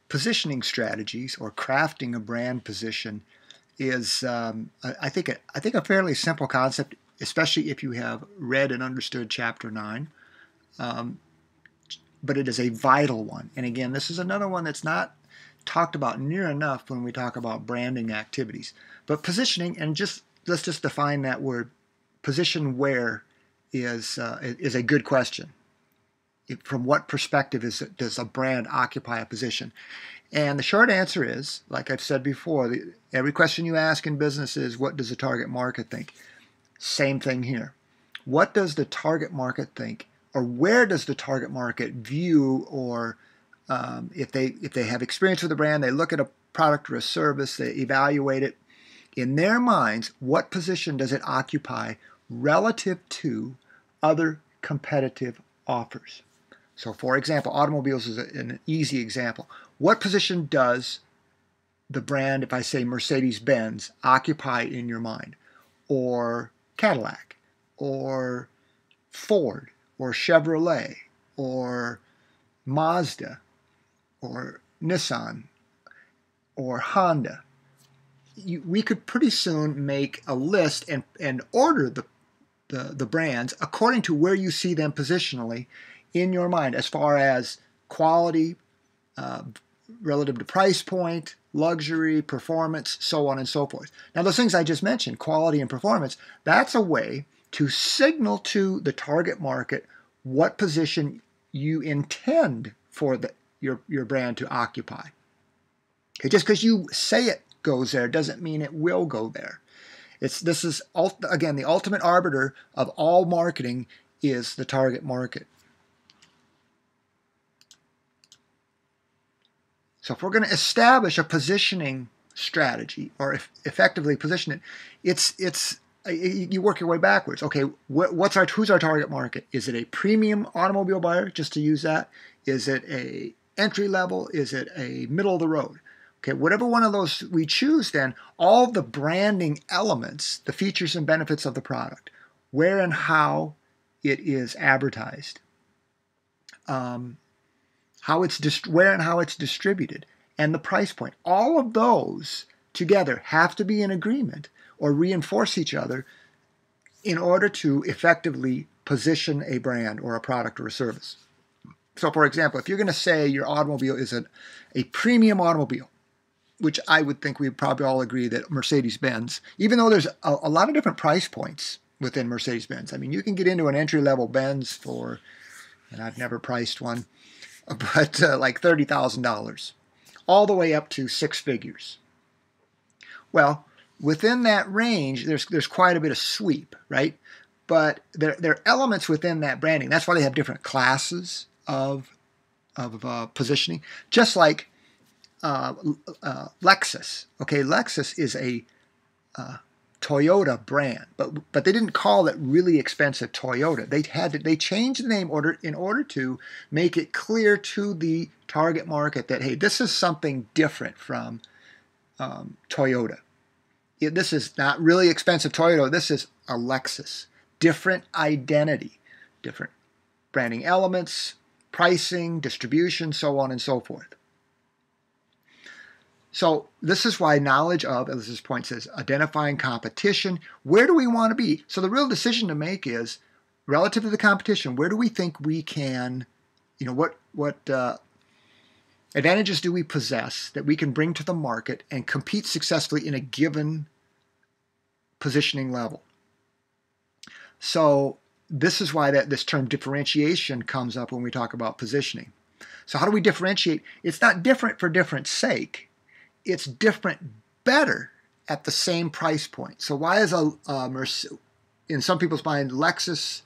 positioning strategies or crafting a brand position is, I think, a fairly simple concept, especially if you have read and understood Chapter 9. But it is a vital one. And again, this is another one that's not talked about near enough when we talk about branding activities. But positioning, and let's just define that word. Position where is a good question. From what perspective does a brand occupy a position? And the short answer is, like I've said before, every question you ask in business is, what does the target market think? Same thing here. What does the target market think? Or where does the target market view, or if they have experience with a brand, they look at a product or a service, they evaluate it. In their minds, what position does it occupy relative to other competitive offers? So, for example, automobiles is an easy example. What position does the brand, if I say Mercedes-Benz, occupy in your mind? Or Cadillac? Or Ford? Or Chevrolet? Or Mazda? Or Nissan? Or Honda? We could pretty soon make a list and order the brands according to where you see them positionally in your mind, as far as quality, relative to price point, luxury, performance, so on and so forth. Now, those things I just mentioned, quality and performance, that's a way to signal to the target market what position you intend for your brand to occupy. Okay, just because you say it goes there doesn't mean it will go there. This is, again, the ultimate arbiter of all marketing is the target market. So if we're going to establish a positioning strategy, or effectively position it, you work your way backwards. Okay, who's our target market? Is it a premium automobile buyer, just to use that? Is it a entry level? Is it a middle of the road? Okay, whatever one of those we choose, then all the branding elements, the features and benefits of the product, where and how it is advertised, where and how it's distributed, and the price point. All of those together have to be in agreement or reinforce each other in order to effectively position a brand or a product or a service. So, for example, if you're going to say your automobile is a premium automobile, which I would think we'd probably all agree that Mercedes-Benz, even though there's a lot of different price points within Mercedes-Benz. I mean, you can get into an entry-level Benz for, and I've never priced one, but like $30,000, all the way up to six figures. Well, within that range, there's quite a bit of sweep, right? But there are elements within that branding. That's why they have different classes of positioning. Just like Lexus. Okay, Lexus is a Toyota brand, but they didn't call it really expensive Toyota. They changed the name in order to make it clear to the target market that, hey, this is something different from Toyota. This is not really expensive Toyota. This is a Lexus. Different identity, different branding elements, pricing, distribution, so on and so forth. So this is why knowledge of, as this point says, identifying competition. Where do we want to be? So the real decision to make is, relative to the competition, where do we think we can, what advantages do we possess that we can bring to the market and compete successfully in a given positioning level? So this is why this term differentiation comes up when we talk about positioning. So how do we differentiate? It's not different for different's sake. It's different better at the same price point. So why is in some people's mind, Lexus,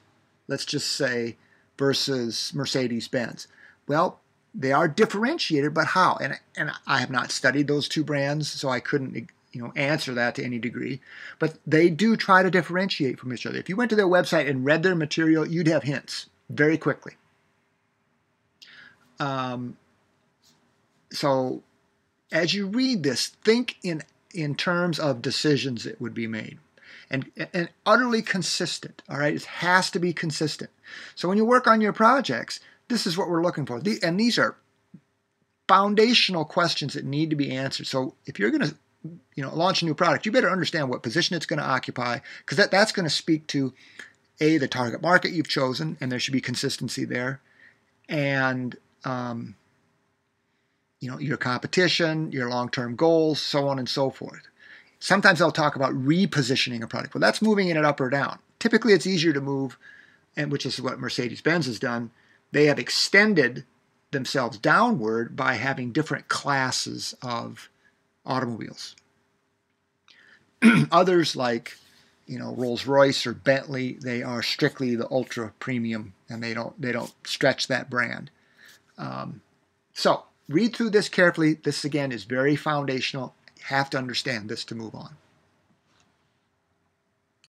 let's just say, versus Mercedes-Benz? Well, they are differentiated, but how? And I have not studied those two brands, so I couldn't answer that to any degree. But they do try to differentiate from each other. If you went to their website and read their material, you'd have hints very quickly. So as you read this, think in terms of decisions that would be made. And utterly consistent, all right? It has to be consistent. So when you work on your projects, this is what we're looking for. And these are foundational questions that need to be answered. So if you're going to launch a new product, you better understand what position it's going to occupy, because that's going to speak to the target market you've chosen, and there should be consistency there, and your competition, your long-term goals, so on and so forth. Sometimes I'll talk about repositioning a product. Well, that's moving it up or down. Typically, it's easier to move, and which is what Mercedes-Benz has done. They have extended themselves downward by having different classes of automobiles. Others, like Rolls-Royce or Bentley, they are strictly the ultra premium, and they don't stretch that brand. So read through this carefully. This again is very foundational. You have to understand this to move on.